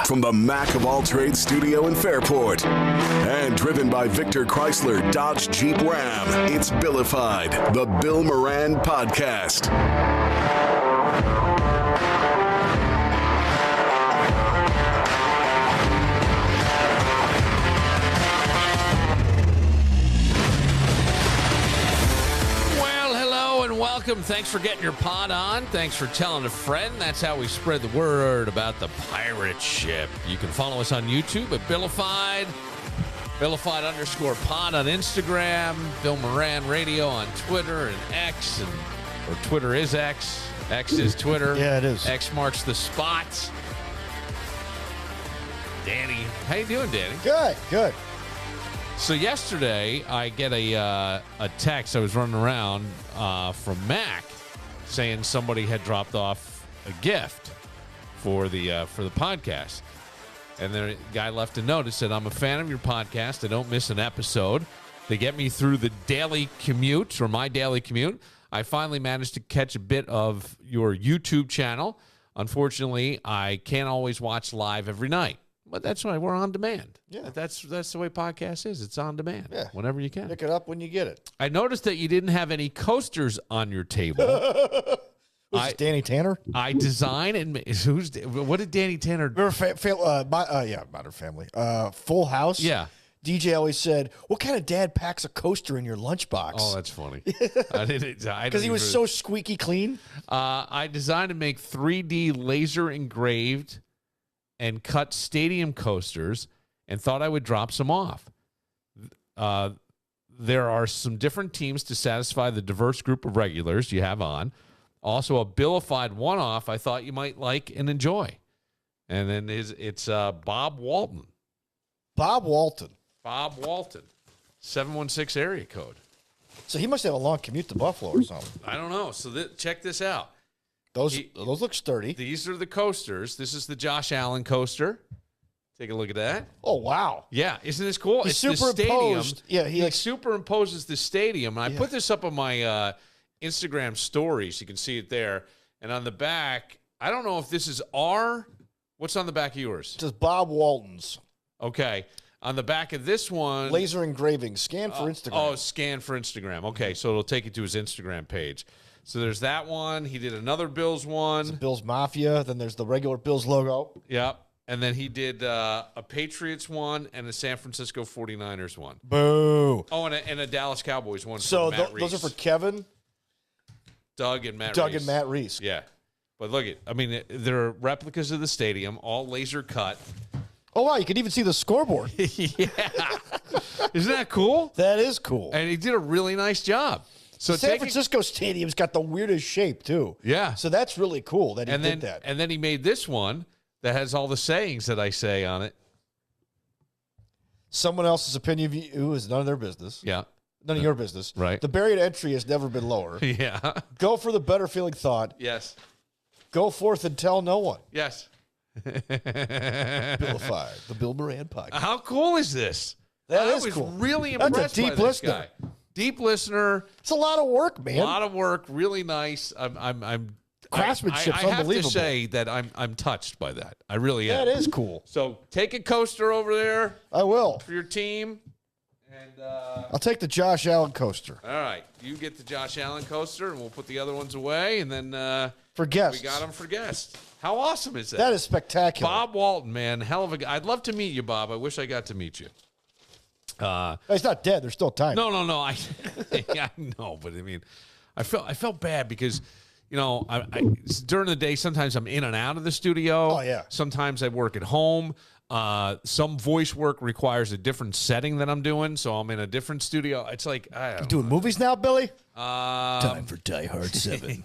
from the Mac of All Trades studio in Fairport. And driven by Victor Chrysler Dodge Jeep Ram, it's Billified, the Bill Moran Podcast. Welcome. Thanks for getting your pod on. Thanks for telling a friend. That's how we spread the word about the pirate ship. You can follow us on YouTube at Billified, Billified_pod on Instagram, Bill Moran Radio on Twitter and X, or Twitter is X. X is Twitter. Yeah, it is. X marks the spot. Danny. How you doing, Danny? Good. So yesterday, I get a text. I was running around from Mac saying somebody had dropped off a gift for the podcast, and the guy left a note that said, "I'm a fan of your podcast. I don't miss an episode. They get me through the daily commute or my daily commute. I finally managed to catch a bit of your YouTube channel. Unfortunately, I can't always watch live every night." But that's why we're on demand. Yeah. That's the way podcast is. It's on demand. Yeah. Whenever you can. Pick it up when you get it. I noticed that you didn't have any coasters on your table. Who's Danny Tanner? I design and what did Danny Tanner do? Modern Family. Full House. Yeah. DJ always said, "What kind of dad packs a coaster in your lunchbox?" Oh, that's funny. Because he was so squeaky clean. I designed and make 3D laser engraved and cut stadium coasters and thought I would drop some off. There are some different teams to satisfy the diverse group of regulars you have on. Also, a Billified one-off I thought you might like and enjoy. And then it's Bob Walton. Bob Walton. 716 area code. So he must have a long commute to Buffalo or something. I don't know. So check this out. Those look sturdy. These are the coasters. This is the Josh Allen coaster. Take a look at that. Oh, wow. Yeah, isn't this cool? He it's the superimposed. stadium. Yeah, he superimposes the stadium. And I put this up on my Instagram stories. You can see it there. And on the back, I don't know if this is what's on the back of yours? It says Bob Walton's. Okay. On the back of this one. Laser engraving. Scan for Instagram. Oh, scan for Instagram. Okay, so it'll take you to his Instagram page. So there's that one. He did another Bills one. It's Bills Mafia. Then there's the regular Bills logo. Yep. And then he did a Patriots one and a San Francisco 49ers one. Boo. Oh, and a Dallas Cowboys one. So Matt Reese. those are for Kevin, Doug and Matt Reese. Yeah. But look, they're replicas of the stadium, all laser cut. Oh, wow. You can even see the scoreboard. Yeah. Isn't that cool? That is cool. And he did a really nice job. So San Francisco Stadium's got the weirdest shape, too. Yeah. So that's really cool that he did that. And then he made this one that has all the sayings that I say on it. Someone else's opinion of you is none of their business. Yeah. None of your business. Right. The barrier to entry has never been lower. Yeah. Go for the better feeling thought. Yes. Go forth and tell no one. Yes. Billified, the Bill Moran Podcast. How cool is this? That is cool. cool. Really impressed That's a deep by this listener. guy. Deep listener. It's a lot of work, man. A lot of work. Really nice. I'm craftsmanship's I have unbelievable. to say that I'm touched by that. I really am. That is cool. So take a coaster over there I will. for your team. And I'll take the Josh Allen coaster. all right, you get the Josh Allen coaster, and we'll put the other ones away, and then For guests. we got them for guests. How awesome is that? That is spectacular. Bob Walton, man, hell of a guy. I'd love to meet you, Bob. I wish I got to meet you. He's not dead. There's still time. No. I know, but I felt bad because, I during the day sometimes I'm in and out of the studio. Oh, yeah. Sometimes I work at home. Some voice work requires a different setting that I'm doing, so I'm in a different studio. It's like You doing movies now, Billy? Time for Die Hard 7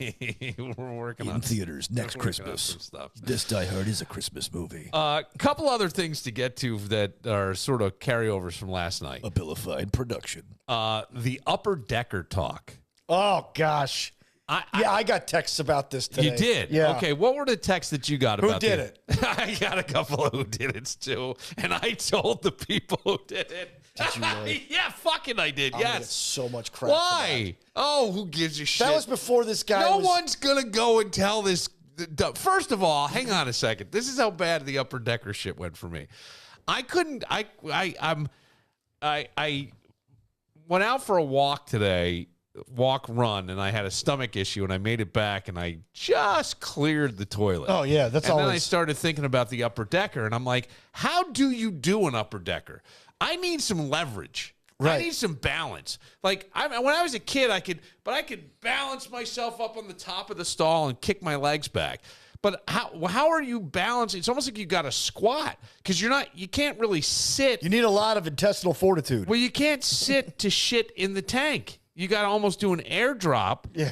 we're working in on theaters next we're working on Christmas. some stuff. This Die Hard is a Christmas movie. A couple other things to get to that are sort of carryovers from last night. A Billified production. The Upper Decker talk. Oh, gosh. I got texts about this today. You did? Yeah. Okay, what were the texts that you got Who about did it? I got a couple of who did it too, and I told the people who did it. Did you really? Yeah, fucking I did, I'm gonna get yes. so much crap. Why? Oh, who gives a shit? That was before this guy No one's going to go and tell this First of all, hang on a second. This is how bad the upper decker shit went for me. I went out for a walk today, run, and I had a stomach issue, and I made it back, and I just cleared the toilet. Oh, yeah, that's always... And then I started thinking about the upper decker, and I'm like, how do you do an upper decker? I need some leverage. Right. I need some balance. Like, when I was a kid, I could balance myself up on the top of the stall and kick my legs back. But how are you balancing? It's almost like you got to squat because you can't really sit. You need a lot of intestinal fortitude. Well, you can't sit to shit in the tank. You got to almost do an airdrop. Yeah.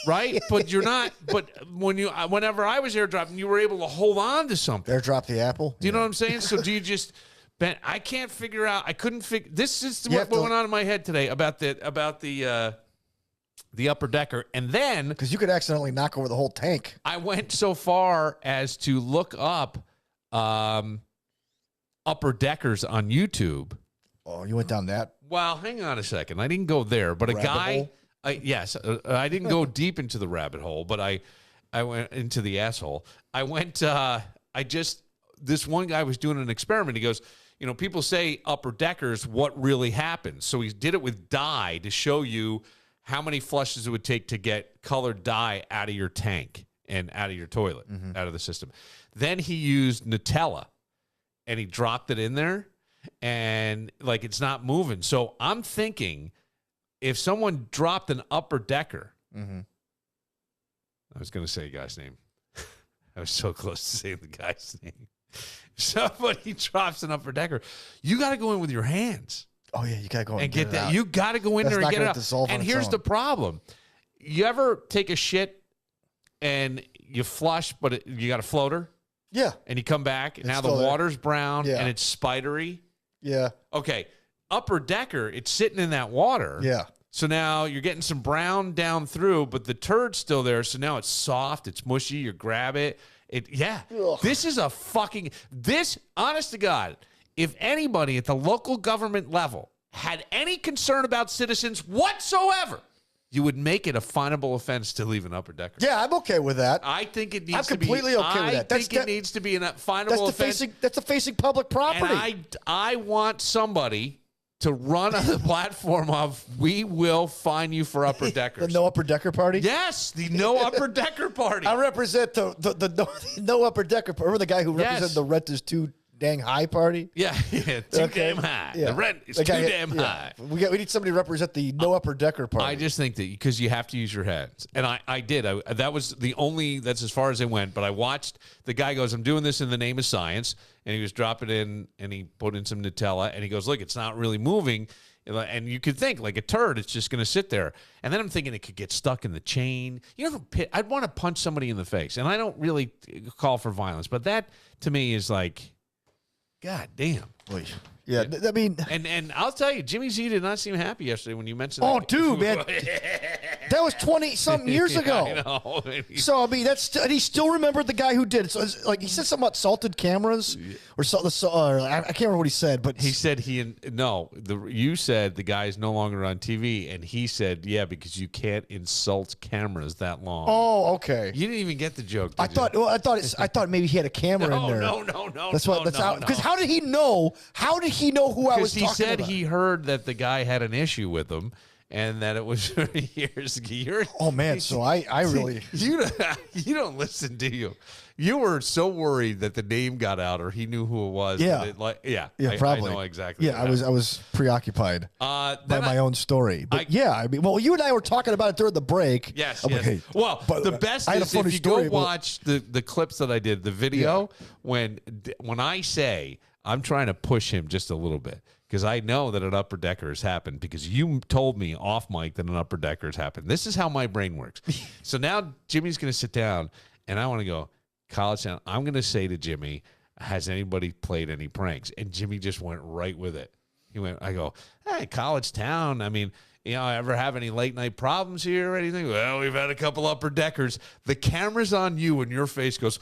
Right? But you're not. But whenever I was airdropping, you were able to hold on to something. Airdrop the apple. Do you know what I'm saying? So do you just... I can't figure out. I couldn't figure. This is what went on in my head today about the upper decker, and then because you could accidentally knock over the whole tank. I went so far as to look up upper deckers on YouTube. Oh, you went down that? Well, hang on a second. I didn't go there, but rabbit hole? Yes, I didn't go deep into the rabbit hole, but I went into the asshole. I went. This one guy was doing an experiment. He goes, people say upper deckers, what really happens? So he did it with dye to show you how many flushes it would take to get colored dye out of your tank and out of your toilet, out of the system. Then he used Nutella, and he dropped it in there, and, it's not moving. So I'm thinking if someone dropped an upper decker, I was going to say a guy's name. I was so close to saying the guy's name. Somebody drops an upper decker, you got to go in with your hands. Oh yeah, you got to go and get that. You got to go in there and get it out. And here's the problem: you ever take a shit and you flush, but you got a floater? Yeah. And you come back, and now the water's brown and it's spidery. Yeah. Okay, upper decker, it's sitting in that water. Yeah. So now you're getting some brown down through, but the turd's still there. So now it's soft, it's mushy. You grab it. Ugh. This is honest to God, if anybody at the local government level had any concern about citizens whatsoever, you would make it a finable offense to leave an upper decker. Yeah, I'm okay with that. I think it needs to be. I'm completely okay with that. I think it needs to be a finable offense. That's facing public property. And I want somebody to run on the platform of, we will fine you for upper deckers. The no upper decker party? Yes, the no upper decker party. I represent the no upper decker party. Remember the guy who represented the rent is too dang high party? Yeah, too damn high. Yeah. The rent is too damn high. We need somebody to represent the no upper decker party. I just think that because you have to use your hands. And I did. That was that's as far as it went. But I watched the guy goes, I'm doing this in the name of science. And he was dropping in, and he put in some Nutella, and he goes, look, it's not really moving. And you could think, like a turd, it's just going to sit there. And then I'm thinking it could get stuck in the chain. I'd want to punch somebody in the face. And I don't really call for violence. But that, to me, is like, God damn. Yeah, I mean... And I'll tell you, Jimmy Z did not seem happy yesterday when you mentioned that. Oh, dude, man. That was 20-something years ago. I know. So, I mean, and he still remembered the guy who did it. So, he said something about salted cameras or something. I can't remember what he said, but... He said you said the guy's no longer on TV, and he said, yeah, because you can't insult cameras that long. Oh, okay. You didn't even get the joke, I thought maybe he had a camera in there. No. Because how did he know? How did he know who I was talking about? Because he said he heard that the guy had an issue with him, and that it was years. Oh man! So I really you don't listen, do you? You were so worried that the name got out, or he knew who it was. Yeah, probably. I know exactly. Yeah, I was preoccupied by my own story. But you and I were talking about it during the break. Yes. Okay. Well, the best is if you go watch the clips that I did, the video when I say I'm trying to push him just a little bit. Because I know that an upper decker has happened because you told me off mic that an upper decker has happened. This is how my brain works. So now Jimmy's going to sit down, and I want to go, College Town, I'm going to say to Jimmy, has anybody played any pranks? And Jimmy just went right with it. I go, hey, College Town, I mean, ever have any late night problems here or anything? Well, we've had a couple upper deckers. The camera's on you, and your face goes,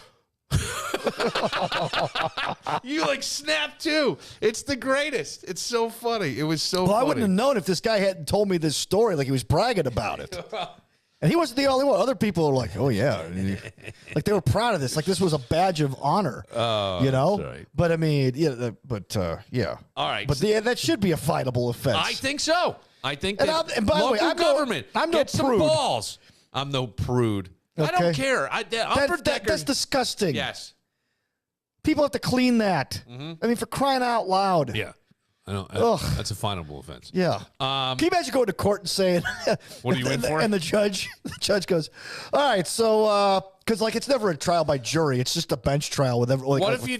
you snap too. It's the greatest. It's so funny. It was so funny. I wouldn't have known if this guy hadn't told me this story, like he was bragging about it. And he wasn't the only one. Other people were like, "Oh yeah," like they were proud of this. Like this was a badge of honor. Oh, you know. that's right. But I mean, yeah. Yeah. All right. But that should be a fightable offense. I think so. I think And that by the way, local government I'm no get some prude. balls. I'm no prude. I Okay. don't care. Upper Decker. That's disgusting. Yes. People have to clean that. I mean, for crying out loud. Yeah. I know. Ugh. That's a finable offense. Yeah. Can you imagine going to court and saying, What are you in for? And the judge goes, all right, so, because like it's never a trial by jury, it's just a bench trial with everyone. What if you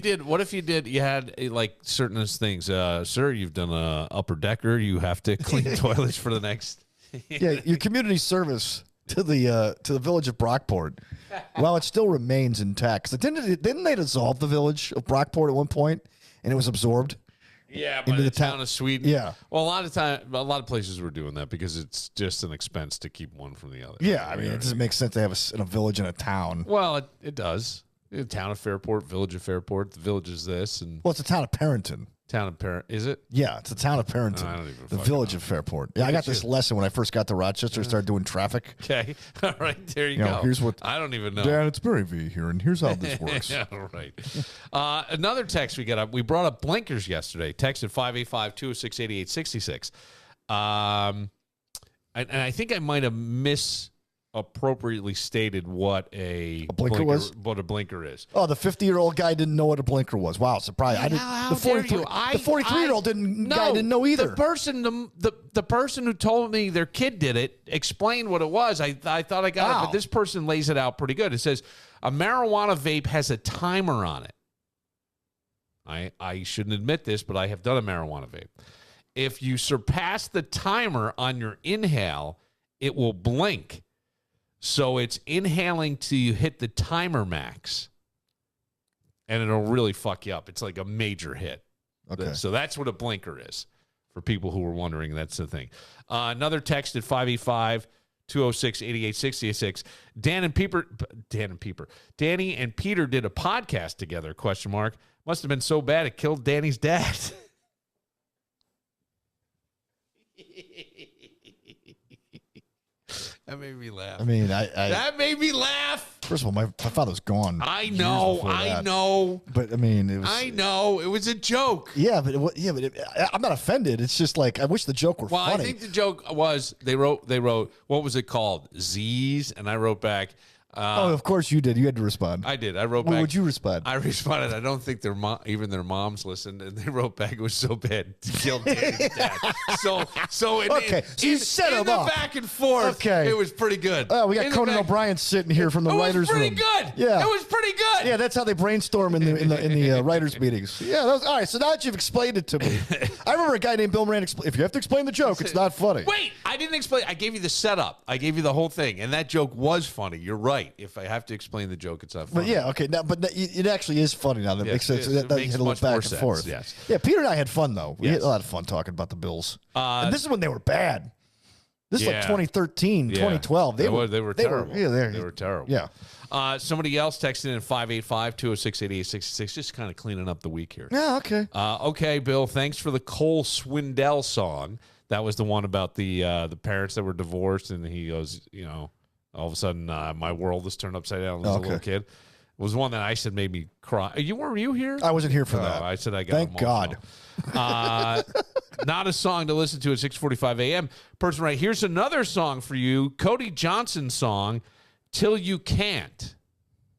did? You had like certain things, sir. You've done a Upper Decker. You have to clean toilets for the next. Yeah, your community service to the village of Brockport, while it still remains intact. 'Cause didn't they dissolve the village of Brockport at one point, and it was absorbed? Yeah, by the town of Sweden. Yeah. Well, a lot of places were doing that because it's just an expense to keep one from the other. Yeah, I mean, it doesn't make sense to have a village and a town. Well, it does. The town of Fairport, village of Fairport. The village is this, and Well, it's a town of Parrington. town of Parent. Is it? Yeah, it's a town of Parrington. I don't even the fucking village know. of Fairport. Yeah, I got this lesson when I first got to Rochester. Started doing traffic. Okay. All right. There you You know, go. here's what- I don't even know. Dan, it's Barry V here, and here's how this works. Yeah, right. Another text we got up. We brought up blinkers yesterday. Text at 585-206-8866. And I think I might have misappropriately stated what a blinker was? What a blinker is. Oh, the 50-year-old guy didn't know what a blinker was. Wow, surprise! I didn't. How The dare you? 43-year-old guy didn't know either. The person who told me their kid did it explained what it was. I thought I got it, Wow. but this person lays it out pretty good. It says a marijuana vape has a timer on it. I shouldn't admit this, but I have done a marijuana vape. If you surpass the timer on your inhale, it will blink. So it's inhaling till you hit the timer max. And it'll really fuck you up. It's like a major hit. Okay. So that's what a blinker is. For people who were wondering, that's the thing. Another text at 585-206-8866. Danny and Peter did a podcast together, ? Must have been so bad it killed Danny's dad. That made me laugh. I mean, that made me laugh. First of all, my father's gone. I know. But I mean, it was. I know. It was a joke. Yeah, but I'm not offended. It's just like I wish the joke were Well, funny. I think the joke was they wrote what was it called? Z's, and I wrote back. Oh, of course you did. You had to respond. I did. I wrote What back. would you respond? I responded. I don't think even their moms listened, and they wrote back. It was so bad to kill Danny's dad. So Okay, so you set in him the up. back and forth. Okay. It was pretty good. Oh, we got In the Conan back- O'Brien sitting here from the writers' room. It was pretty good. Yeah, It was pretty good. Yeah, that's how they brainstorm in the writers' meetings. Yeah, that was, all right. So now that you've explained it to me, I remember a guy named Bill Moran. If you have to explain the joke, it's not funny. Wait, I didn't explain. I gave you the setup. I gave you the whole thing, and that joke was funny. You're right. If I have to explain the joke, it's not funny. But yeah, okay. Now, but it actually is funny now. That Yes, makes sense. yes, it That makes you had to look much more back and sense, forth. yes. Yeah, Peter and I had fun though. We Yes. had a lot of fun talking about the Bills. And this is when they were bad. This is like 2013, 2012. They were terrible. They were terrible. Yeah. Somebody else texted in 585-206-8866, just kind of cleaning up the week here. Yeah. Okay. Okay, Bill, thanks for the Cole Swindell song. That was the one about the parents that were divorced, and he goes, all of a sudden my world is turned upside down as a little kid. It was one that I said made me cry. Were you here? I wasn't here for that. I said I got Thank God. Not a song to listen to at 6:45 a.m. Person right, here's another song for you. Cody Johnson's song, Till You Can't.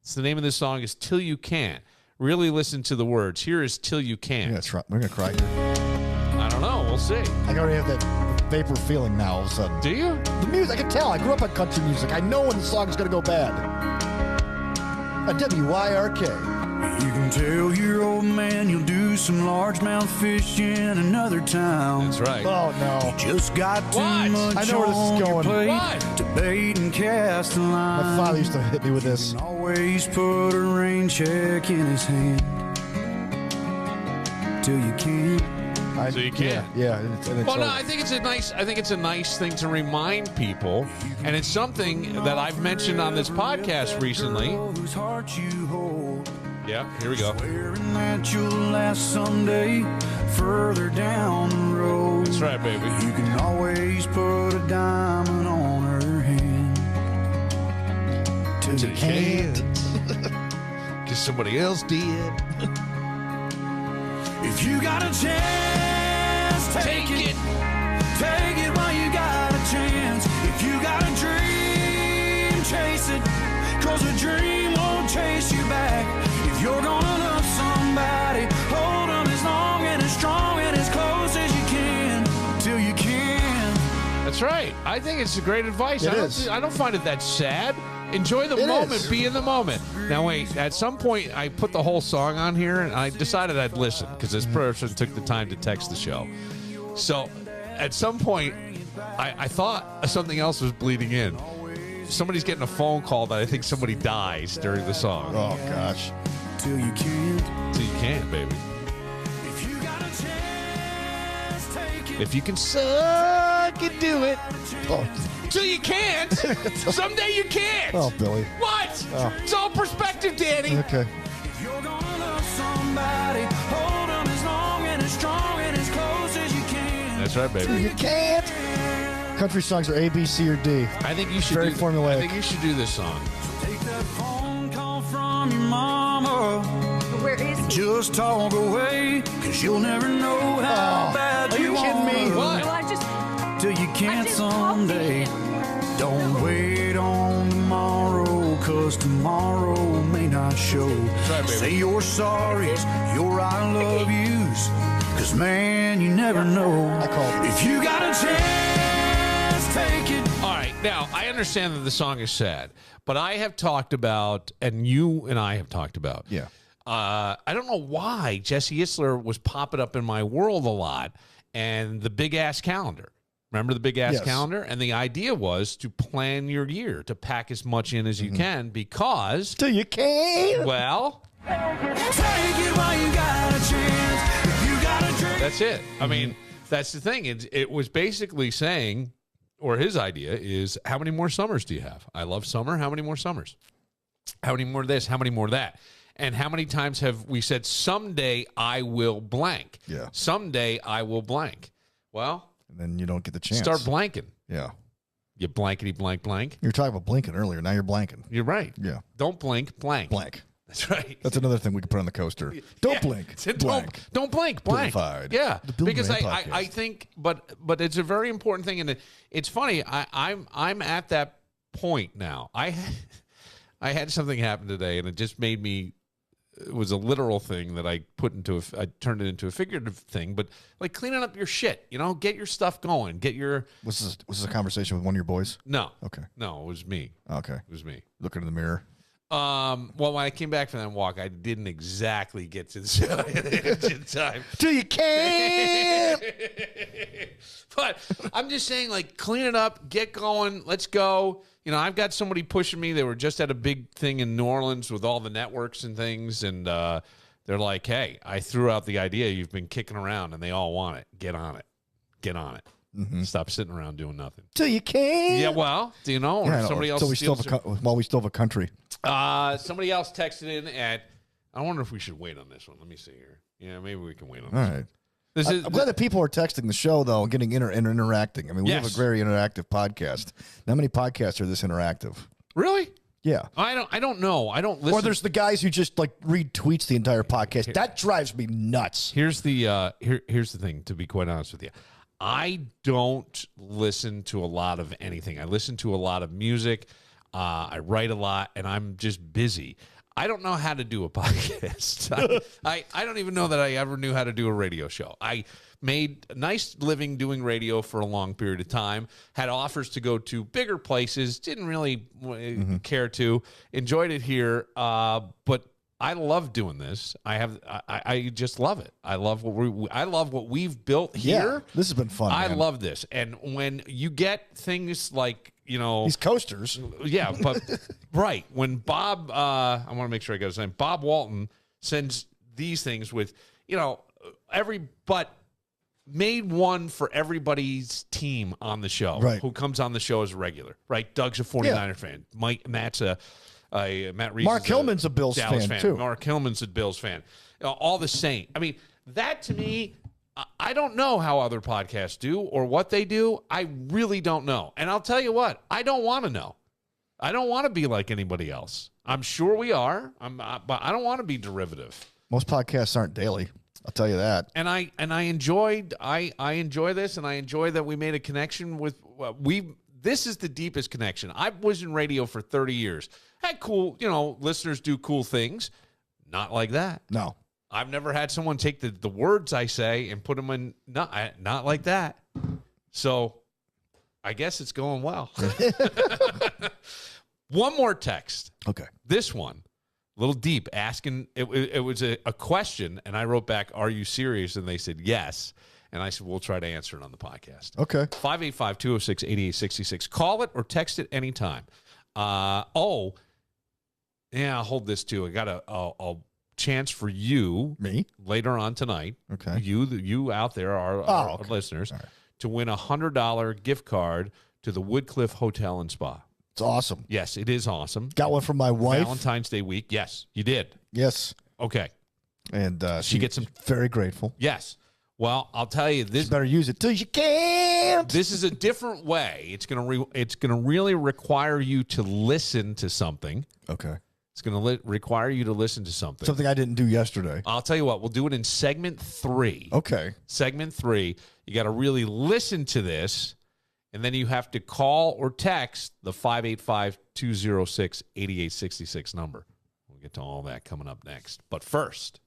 It's the name of this song is Till You Can't. Really listen to the words. Here is Till You Can't. We're gonna cry here. I don't know. We'll see. I already have that vapor feeling now. All of a sudden. Do you? The music, I can tell. I grew up on country music. I know when the song is gonna go bad. WYRK. You can tell your old man you'll do some largemouth fishing another time. That's right. Oh no. Just got too What? much I know where this is on your going. plate What? to bait and cast a line. My father used to hit me with this. And always put a rain check in his hand till you can't. So you can't. Yeah. And it's Well, no, over. I think it's a nice thing to remind people, and it's something that I've mentioned on this podcast recently. Whose heart you hold. Yeah, here we go. Swearing that you'll last someday further down the road. That's right, baby. You can always put a diamond on her hand. till you can't. Because somebody else did. If you got a chance, take it. Take it while you got a chance. If you got a dream, chase it. 'Cause a dream won't chase you back. If you're gonna love somebody, hold them as long and as strong and as close as you can till you can. That's right. I think it's great advice. It is. I don't find it that sad. Enjoy the moment. is. Be in the moment. Now, wait. At some point, I put the whole song on here, and I decided I'd listen because this person took the time to text the show. So, at some point, I thought something else was bleeding in. Somebody's getting a phone call that I think somebody dies during the song. Oh, gosh. Till you can't. So you can't, baby. If you got a chance, take it. If you can suck and do it. Oh, Till you can't. Someday you can't. oh Billy. What? Oh. It's all perspective, Danny. Okay. If you're gonna love somebody, hold them as long and as strong and as close as you can. That's right, baby. You can't. Country songs are A, B, C, or D. I think you should Very do, formulaic. I think you should do this song. Take that phone call from your mama. Where is he? Just talk away, 'cause you'll never know how bad are you you kidding me? want. What? No, I just Till you can't just talked to someday. him. Don't wait on tomorrow, 'cause tomorrow may not show. right, baby. Say your sorries, your I love yous, 'cause man, you never know. I called. If you got a chance, take it. All right. Now, I understand that the song is sad, but I have talked about, and you and I have talked about. Yeah. I don't know why Jesse Isler was popping up in my world a lot, and the big ass calendar. Remember the big ass Yes. calendar? And the idea was to plan your year, to pack as much in as you can, because, Till you can't. well, Take it while you got a chance. If you got a dream. that's it. I mean, that's the thing. It was basically saying, or his idea is, how many more summers do you have? I love summer. How many more summers? How many more this? How many more that? And how many times have we said, someday I will blank? Yeah. Someday I will blank. Well, And then you don't get the chance. start blanking. Yeah. You blankety blank blank. You were talking about blinking earlier. Now you're blanking. You're right. Yeah. Don't blink, blank. Blank. That's right. That's another thing we could put on the coaster. Don't Yeah. blink. Don't Blank. don't blink, blank. Billified. Yeah, The Bill because Moran I podcast. think, but it's a very important thing, and it's funny. I'm at that point now. I had something happen today, and it just made me. It was a literal thing that I I turned it into a figurative thing, but like cleaning up your shit, get your stuff going, get your. Was this a conversation with one of your boys? No. Okay. No, it was me. Okay. It was me. Looking in the mirror. Well, when I came back from that walk, I didn't exactly get to the show in time. Till you can't. But I'm just saying, like, clean it up, get going, let's go. I've got somebody pushing me. They were just at a big thing in New Orleans with all the networks and things, and they're like, hey, I threw out the idea you've been kicking around, and they all want it. Get on it. Get on it. Mm-hmm. Stop sitting around doing nothing. Till you can't. Yeah, well, do you know? Or Yeah, I know. somebody else Till we still steals have while we still have a country. somebody else texted in at, I wonder if we should wait on this one. Let me see here. Yeah, maybe we can wait on All this right. one. This is, I'm glad that people are texting the show, though, and getting interacting. I mean, we have a Yes. very interactive podcast. Not many podcasts are this interactive. really? Yeah. I don't know. I don't listen. Or there's the guys who just like read tweets the entire podcast. That drives me nuts. Here's the here's the thing, to be quite honest with you. I don't listen to a lot of anything. I listen to a lot of music. I write a lot, and I'm just busy. I don't know how to do a podcast. I don't even know that I ever knew how to do a radio show. I made a nice living doing radio for a long period of time, had offers to go to bigger places, didn't really care to, enjoyed it here, but I love doing this. I just love it. I love what we've built here. Yeah, this has been fun. I man. love this. And when you get things like, these coasters. yeah, but right, when Bob, I want to make sure I got his name, Bob Walton sends these things with, made one for everybody's team on the show, Right. who comes on the show as a regular, right? Doug's a 49er fan. Matt Reeves. Mark Hillman's a Bills Dallas fan, too. Mark Hillman's a Bills fan. All the same. I mean, that to me, I don't know how other podcasts do or what they do. I really don't know. And I'll tell you what, I don't want to know. I don't want to be like anybody else. I'm sure we are. But I don't want to be derivative. Most podcasts aren't daily. I'll tell you that. And I enjoy this, and I enjoy that we made a connection with This is the deepest connection. I was in radio for 30 years. Had cool, listeners do cool things. Not like that. No. I've never had someone take the words I say and put them in. Not like that. So I guess it's going well. One more text. Okay. This one, a little deep, asking. It was a question, and I wrote back, "Are you serious?" And they said yes. And I said, we'll try to answer it on the podcast. Okay. 585-206-8866. Call it or text it anytime. I'll hold this too. I got a chance for you. Me? Later on tonight. Okay. You out there, our listeners, right, to win a $100 gift card to the Woodcliff Hotel and Spa. It's awesome. Yes, it is awesome. Got one from my wife. Valentine's Day week. Yes, you did. Yes. Okay. And she gets some. Very grateful. Yes. Well, I'll tell you this. You better use it till you can't. This is a different way. It's gonna really require you to listen to something. Okay. It's gonna require you to listen to something. Something I didn't do yesterday. I'll tell you what. We'll do it in segment 3. Okay. Segment 3. You got to really listen to this, and then you have to call or text the 585-206-8866 number. We'll get to all that coming up next. But first.